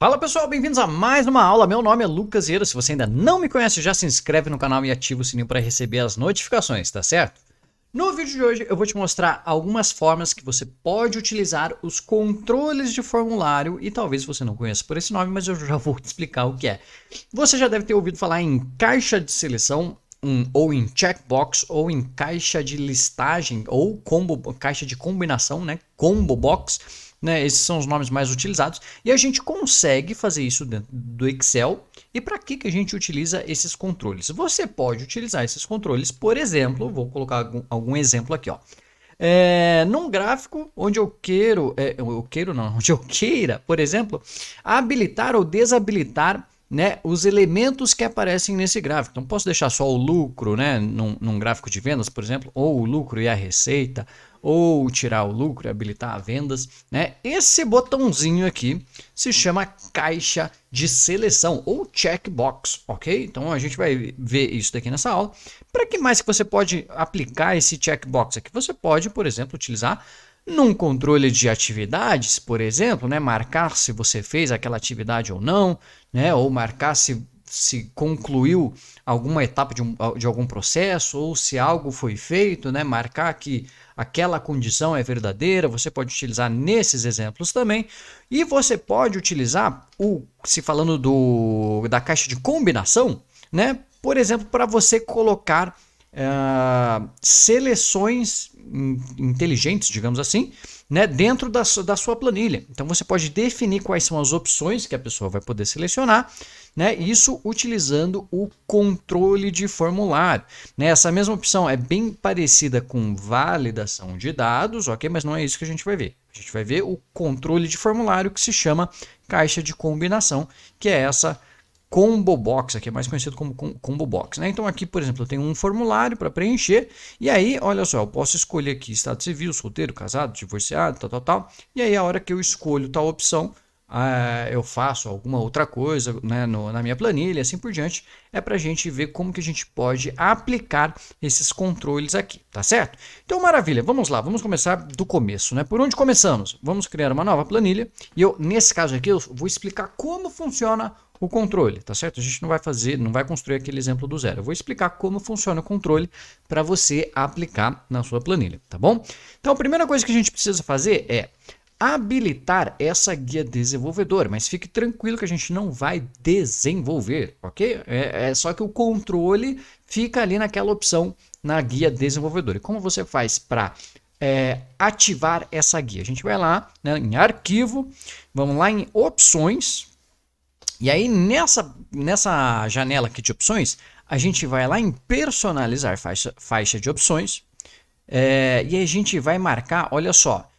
Fala pessoal, bem-vindos a mais uma aula. Meu nome é Lucas Vieira. Se você ainda não me conhece, já se inscreve no canal e ativa o sininho para receber as notificações, tá certo? No vídeo de hoje eu vou te mostrar algumas formas que você pode utilizar os controles de formulário e talvez você não conheça por esse nome, mas eu já vou te explicar o que é. Você já deve ter ouvido falar em caixa de seleção, ou em checkbox, ou em caixa de listagem, ou caixa de combinação, né? Combo box. Né, esses são os nomes mais utilizados e a gente consegue fazer isso dentro do Excel. E para que a gente utiliza esses controles? Você pode utilizar esses controles, por exemplo, vou colocar algum exemplo aqui, ó. Num gráfico onde onde eu queira, por exemplo, habilitar ou desabilitar, né, os elementos que aparecem nesse gráfico. Então posso deixar só o lucro, né, num gráfico de vendas, por exemplo, ou o lucro e a receita, ou tirar o lucro e habilitar vendas, né? Esse botãozinho aqui se chama caixa de seleção ou checkbox, ok? Então a gente vai ver isso daqui nessa aula. Para que mais que você pode aplicar esse checkbox aqui? Você pode, por exemplo, utilizar num controle de atividades, por exemplo, né? Marcar se você fez aquela atividade ou não, né? Ou marcar se concluiu alguma etapa de algum processo ou se algo foi feito, né? Marcar que aquela condição é verdadeira. Você pode utilizar nesses exemplos também. E você pode utilizar, se falando da caixa de combinação, né? Por exemplo, para você colocar seleções inteligentes, digamos assim, né, dentro da sua planilha. Então você pode definir quais são as opções que a pessoa vai poder selecionar, né, isso utilizando o controle de formulário. Né, essa mesma opção é bem parecida com validação de dados, ok? Mas não é isso que a gente vai ver. A gente vai ver o controle de formulário que se chama caixa de combinação, que é essa Combo Box, aqui é mais conhecido como Combo Box, né? Então aqui, por exemplo, eu tenho um formulário para preencher e aí, olha só, eu posso escolher aqui estado civil, solteiro, casado, divorciado, tal. E aí a hora que eu escolho tal opção, eu faço alguma outra coisa, né, na minha planilha, assim por diante. É para a gente ver como que a gente pode aplicar esses controles aqui, tá certo? Então, maravilha, vamos lá, vamos começar do começo, né? Por onde começamos? Vamos criar uma nova planilha e nesse caso aqui, eu vou explicar como funciona o controle, tá certo? A gente não vai construir aquele exemplo do zero. Eu vou explicar como funciona o controle para você aplicar na sua planilha, tá bom? Então, a primeira coisa que a gente precisa fazer é habilitar essa guia desenvolvedora, mas fique tranquilo que a gente não vai desenvolver, ok? É só que o controle fica ali naquela opção na guia desenvolvedora. E como você faz para ativar essa guia? A gente vai lá, né, em arquivo, vamos lá em opções. E aí nessa janela aqui de opções, a gente vai lá em personalizar faixa de opções, e a gente vai marcar, olha só,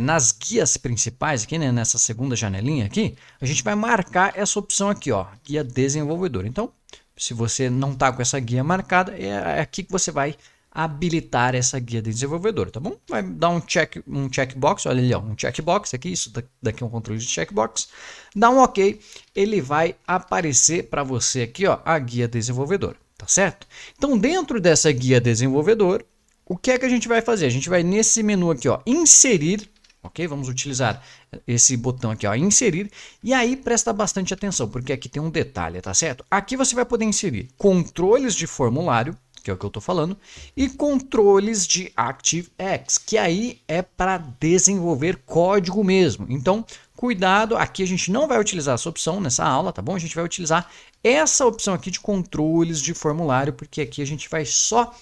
nas guias principais, aqui, né, nessa segunda janelinha aqui, a gente vai marcar essa opção aqui, ó, guia desenvolvedor. Então, se você não está com essa guia marcada, é aqui que você vai habilitar essa guia de desenvolvedor, tá bom? Vai dar um checkbox, olha ali, ó, um checkbox aqui, isso daqui é um controle de checkbox, dá um OK, ele vai aparecer para você aqui, ó, a guia desenvolvedor, tá certo? Então, dentro dessa guia desenvolvedor, o que é que a gente vai fazer? A gente vai nesse menu aqui, ó, inserir, ok? Vamos utilizar esse botão aqui, ó, inserir, e aí presta bastante atenção, porque aqui tem um detalhe, tá certo? Aqui você vai poder inserir controles de formulário, que é o que eu estou falando, e controles de ActiveX, que aí é para desenvolver código mesmo. Então, cuidado, aqui a gente não vai utilizar essa opção nessa aula, tá bom? A gente vai utilizar essa opção aqui de controles de formulário, porque aqui a gente vai só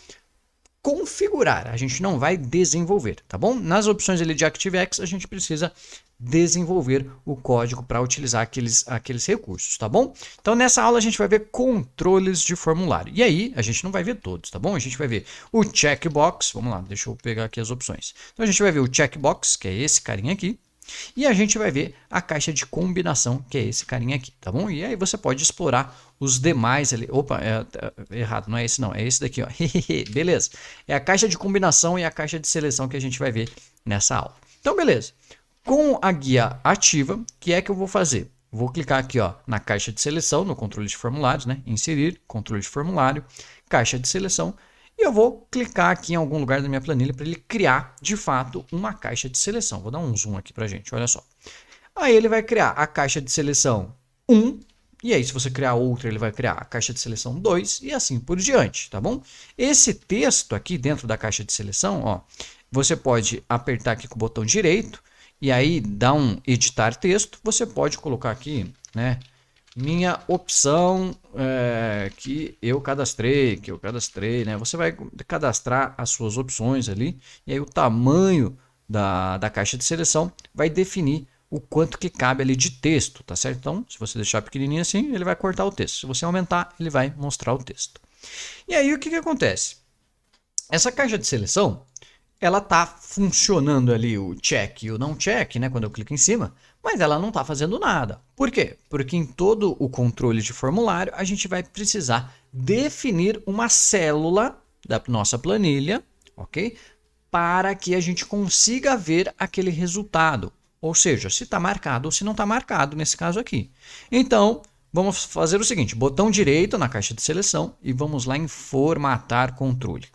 configurar, a gente não vai desenvolver, tá bom? Nas opções ali de ActiveX, a gente precisa desenvolver o código para utilizar aqueles recursos, tá bom? Então nessa aula a gente vai ver controles de formulário. E aí a gente não vai ver todos, tá bom? A gente vai ver o checkbox, vamos lá, deixa eu pegar aqui as opções. Então a gente vai ver o checkbox, que é esse carinha aqui, e a gente vai ver a caixa de combinação, que é esse carinha aqui, tá bom? E aí você pode explorar os demais ali. Opa, errado, não é esse não, é esse daqui, ó. Beleza. É a caixa de combinação e a caixa de seleção que a gente vai ver nessa aula. Então, beleza. Com a guia ativa, o que é que eu vou fazer? Vou clicar aqui, ó, na caixa de seleção, no controle de formulários, né? Inserir, controle de formulário, caixa de seleção. E eu vou clicar aqui em algum lugar da minha planilha para ele criar, de fato, uma caixa de seleção. Vou dar um zoom aqui para a gente, olha só. Aí ele vai criar a caixa de seleção 1, e aí se você criar outra, ele vai criar a caixa de seleção 2 e assim por diante, tá bom? Esse texto aqui dentro da caixa de seleção, ó, você pode apertar aqui com o botão direito e aí dar um editar texto. Você pode colocar aqui, né, minha opção que eu cadastrei, né? Você vai cadastrar as suas opções ali e aí o tamanho da caixa de seleção vai definir o quanto que cabe ali de texto, tá certo? Então, se você deixar pequenininho assim, ele vai cortar o texto. Se você aumentar, ele vai mostrar o texto. E aí, o que acontece? Essa caixa de seleção, ela tá funcionando ali o check e o não check, né? Quando eu clico em cima, mas ela não está fazendo nada. Por quê? Porque em todo o controle de formulário, a gente vai precisar definir uma célula da nossa planilha, ok? Para que a gente consiga ver aquele resultado. Ou seja, se está marcado ou se não está marcado nesse caso aqui. Então, vamos fazer o seguinte, botão direito na caixa de seleção e vamos lá em formatar controle.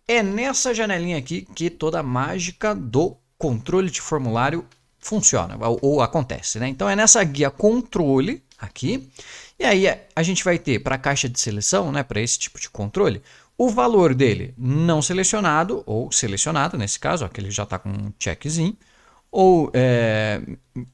É nessa janelinha aqui que toda a mágica do controle de formulário funciona ou acontece, né? Então é nessa guia controle aqui, e aí a gente vai ter para a caixa de seleção, né, para esse tipo de controle, o valor dele não selecionado ou selecionado, nesse caso, ó, que ele já está com um checkzinho, ou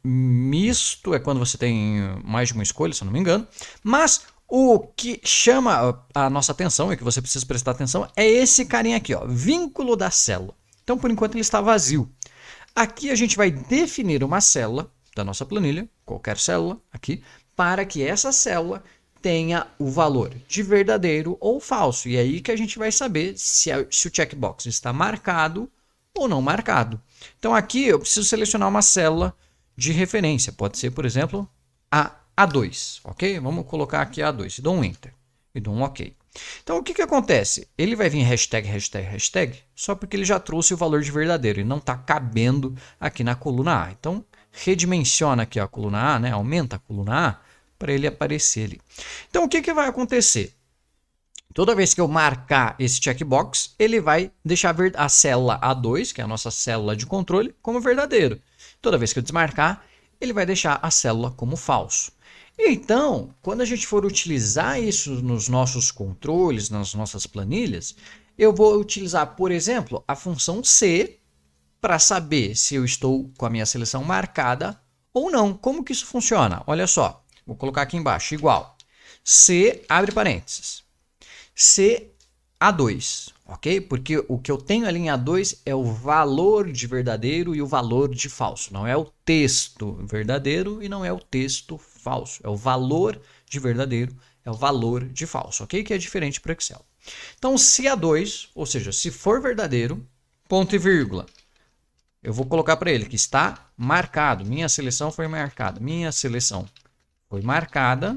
misto, é quando você tem mais de uma escolha, se eu não me engano, mas o que chama a nossa atenção e que você precisa prestar atenção é esse carinha aqui, ó, vínculo da célula. Então, por enquanto, ele está vazio. Aqui a gente vai definir uma célula da nossa planilha, qualquer célula aqui, para que essa célula tenha o valor de verdadeiro ou falso. E é aí que a gente vai saber se o checkbox está marcado ou não marcado. Então aqui eu preciso selecionar uma célula de referência. Pode ser, por exemplo, a A2, ok? Vamos colocar aqui A2 e dou um Enter e dou um OK. Então o que acontece? Ele vai vir hashtag, hashtag, hashtag, só porque ele já trouxe o valor de verdadeiro e não está cabendo aqui na coluna A. Então redimensiona aqui a coluna A, né? Aumenta a coluna A para ele aparecer ali. Então o que vai acontecer? Toda vez que eu marcar esse checkbox, ele vai deixar a célula A2, que é a nossa célula de controle, como verdadeiro. Toda vez que eu desmarcar, ele vai deixar a célula como falso. Então, quando a gente for utilizar isso nos nossos controles, nas nossas planilhas, eu vou utilizar, por exemplo, a função C para saber se eu estou com a minha seleção marcada ou não. Como que isso funciona? Olha só, vou colocar aqui embaixo, igual. C, abre parênteses. C, A2, ok? Porque o que eu tenho ali em A2 é o valor de verdadeiro e o valor de falso. Não é o texto verdadeiro e não é o texto falso. É o valor de verdadeiro, é o valor de falso, ok? Que é diferente para o Excel. Então, se A2, ou seja, se for verdadeiro, ponto e vírgula, eu vou colocar para ele que está marcado. Minha seleção foi marcada. Minha seleção foi marcada.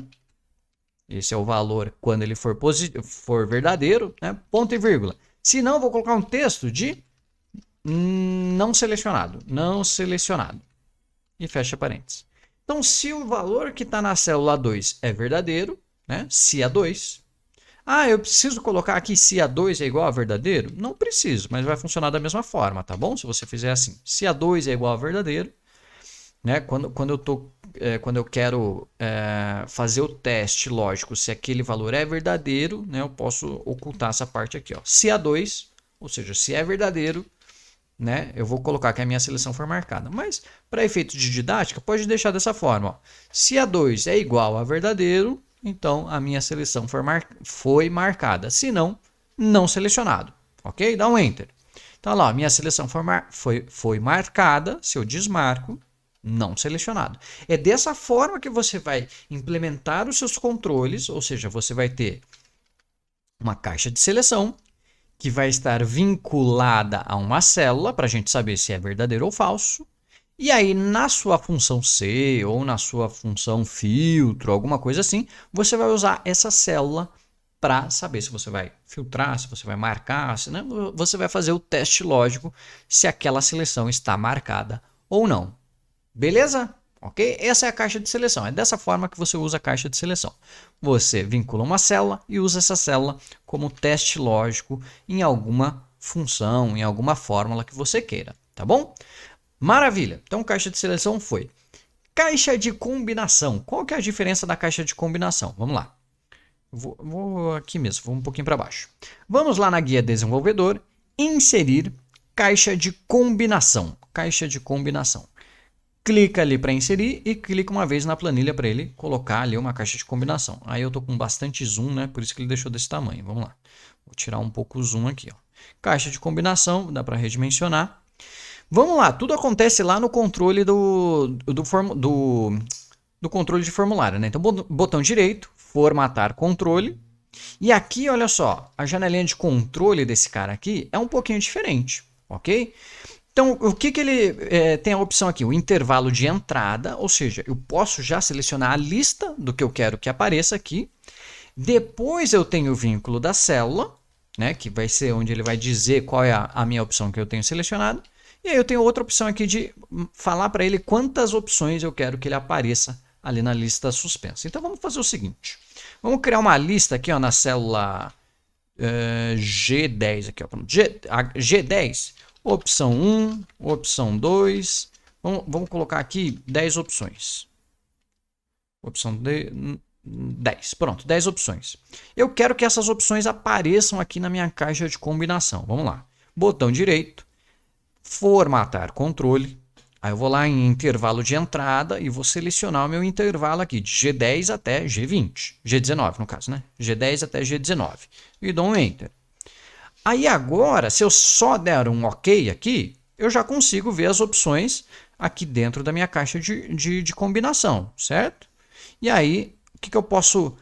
Esse é o valor quando ele for verdadeiro, né? Ponto e vírgula. Se não, vou colocar um texto de não selecionado. Não selecionado. E fecha parênteses. Então, se o valor que está na célula 2 é verdadeiro, né? Se A2. Ah, eu preciso colocar aqui se A2 é igual a verdadeiro? Não preciso, mas vai funcionar da mesma forma, tá bom? Se você fizer assim. Se A2 é igual a verdadeiro, né? Quando eu quero fazer o teste lógico se aquele valor é verdadeiro, né? Eu posso ocultar essa parte aqui, ó. Se A2, ou seja, se é verdadeiro, né? Eu vou colocar que a minha seleção for marcada. Mas para efeito de didática, pode deixar dessa forma, ó. Se A2 é igual a verdadeiro, então a minha seleção foi marcada. Se não, não selecionado, ok? Dá um Enter. Então lá, minha seleção foi marcada. Se eu desmarco, não selecionado. É dessa forma que você vai implementar os seus controles, ou seja, você vai ter uma caixa de seleção que vai estar vinculada a uma célula para a gente saber se é verdadeiro ou falso. E aí, na sua função C ou na sua função filtro, alguma coisa assim, você vai usar essa célula para saber se você vai filtrar, se você vai marcar, se, né? Você vai fazer o teste lógico se aquela seleção está marcada ou não. Beleza? Ok? Essa é a caixa de seleção. É dessa forma que você usa a caixa de seleção. Você vincula uma célula e usa essa célula como teste lógico em alguma função, em alguma fórmula que você queira. Tá bom? Maravilha! Então, caixa de seleção foi Caixa de combinação. Qual que é a diferença da caixa de combinação? Vamos lá. Vou aqui mesmo, vou um pouquinho para baixo. Vamos lá na guia desenvolvedor, inserir caixa de combinação. Caixa de combinação. Clica ali para inserir e clica uma vez na planilha para ele colocar ali uma caixa de combinação. Aí eu tô com bastante zoom, né? Por isso que ele deixou desse tamanho. Vamos lá. Vou tirar um pouco o zoom aqui, ó. Caixa de combinação, dá para redimensionar. Vamos lá, tudo acontece lá no controle do controle de formulário, né? Então, botão direito, formatar controle. E aqui, olha só, a janelinha de controle desse cara aqui é um pouquinho diferente, ok? Então, o que ele tem a opção aqui? O intervalo de entrada, ou seja, eu posso já selecionar a lista do que eu quero que apareça aqui. Depois eu tenho o vínculo da célula, né, que vai ser onde ele vai dizer qual é a minha opção que eu tenho selecionado. E aí eu tenho outra opção aqui de falar para ele quantas opções eu quero que ele apareça ali na lista suspensa. Então vamos fazer o seguinte. Vamos criar uma lista aqui, ó, na célula G10. Aqui, ó, G10, opção 1, opção 2. Vamos colocar aqui 10 opções. Opção 10. Pronto, 10 opções. Eu quero que essas opções apareçam aqui na minha caixa de combinação. Vamos lá. Botão direito. Formatar controle, aí eu vou lá em intervalo de entrada e vou selecionar o meu intervalo aqui de G10 até G20, G19 no caso, né? G10 até G19 e dou um Enter. Aí agora, se eu só der um OK aqui, eu já consigo ver as opções aqui dentro da minha caixa de combinação, certo? E aí, o que eu posso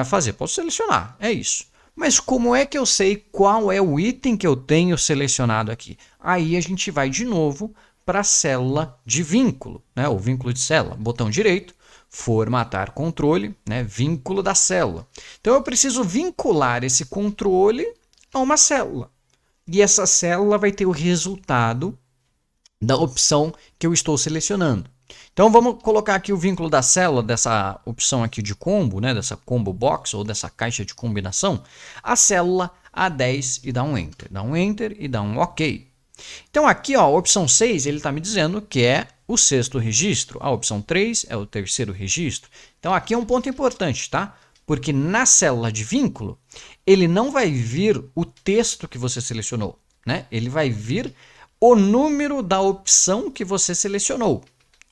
fazer? Posso selecionar, é isso. Mas como é que eu sei qual é o item que eu tenho selecionado aqui? Aí a gente vai de novo para a célula de vínculo, né? O vínculo de célula. Botão direito, formatar controle, né? Vínculo da célula. Então eu preciso vincular esse controle a uma célula. E essa célula vai ter o resultado da opção que eu estou selecionando. Então vamos colocar aqui o vínculo da célula dessa opção aqui de combo, né, dessa combo box ou dessa caixa de combinação, a célula A10 e dá um Enter. Dá um Enter e dá um OK. Então aqui, ó, a opção 6, ele está me dizendo que é o sexto registro, a opção 3 é o terceiro registro. Então aqui é um ponto importante, tá? Porque na célula de vínculo, ele não vai vir o texto que você selecionou, né? Ele vai vir o número da opção que você selecionou.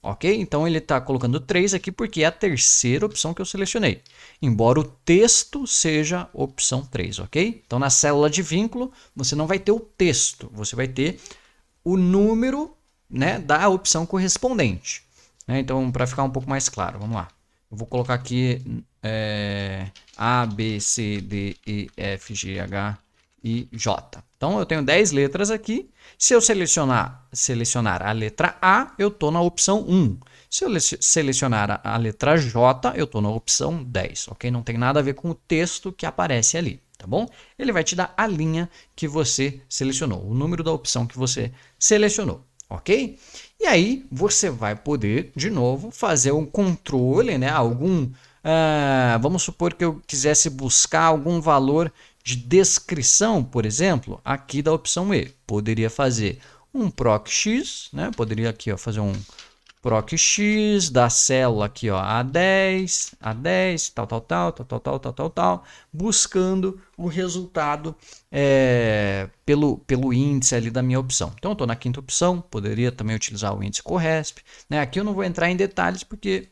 Ok? Então ele está colocando 3 aqui porque é a terceira opção que eu selecionei. Embora o texto seja opção 3, ok? Então na célula de vínculo você não vai ter o texto, você vai ter o número, né, da opção correspondente. Né? Então para ficar um pouco mais claro, vamos lá. Eu vou colocar aqui A, B, C, D, E, F, G, H e J. Então eu tenho 10 letras aqui. Se eu selecionar a letra A, eu estou na opção 1. Se eu selecionar a letra J, eu estou na opção 10. Ok? Não tem nada a ver com o texto que aparece ali. Tá bom? Ele vai te dar a linha que você selecionou, o número da opção que você selecionou. Ok? E aí você vai poder, de novo, fazer um controle, né? Vamos supor que eu quisesse buscar algum valor de descrição, por exemplo, aqui da opção E. Poderia fazer um proc_x, né? Poderia aqui, ó, fazer um proc_x da célula aqui, ó, A10, tal, buscando o resultado pelo índice ali da minha opção. Então, eu estou na quinta opção, poderia também utilizar o índice Corresp. Né? Aqui eu não vou entrar em detalhes, porque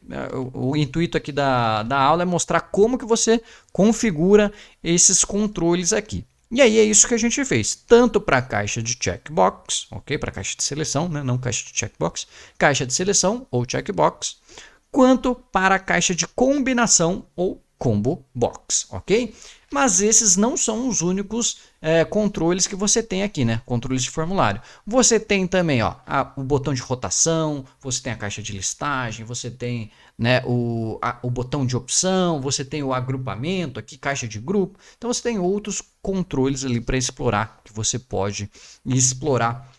o intuito aqui da aula é mostrar como que você configura esses controles aqui. E aí é isso que a gente fez, tanto para a caixa de checkbox, ok? Para a caixa de seleção, né? Não caixa de checkbox, caixa de seleção ou checkbox, quanto para a caixa de combinação ou combo box, ok? Mas esses não são os únicos controles que você tem aqui, né? Controles de formulário. Você tem também, ó, o botão de rotação, você tem a caixa de listagem, você tem, né, o botão de opção, você tem o agrupamento aqui, caixa de grupo. Então você tem outros controles ali para explorar, que você pode explorar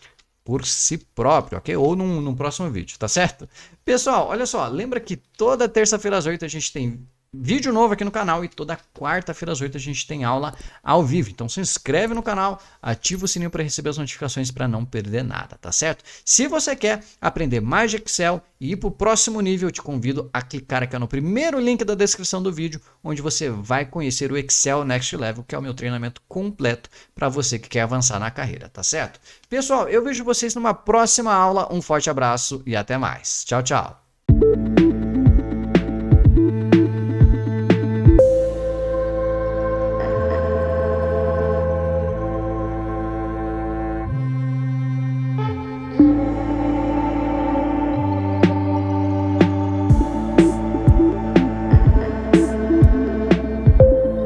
por si próprio, ok? Ou num próximo vídeo, tá certo? Pessoal, olha só, lembra que toda terça-feira às 8 a gente tem vídeo novo aqui no canal e toda quarta-feira às 8 a gente tem aula ao vivo. Então se inscreve no canal, ativa o sininho para receber as notificações para não perder nada, tá certo? Se você quer aprender mais de Excel e ir para o próximo nível, eu te convido a clicar aqui no primeiro link da descrição do vídeo, onde você vai conhecer o Excel Next Level, que é o meu treinamento completo para você que quer avançar na carreira, tá certo? Pessoal, eu vejo vocês numa próxima aula, um forte abraço e até mais. Tchau, tchau!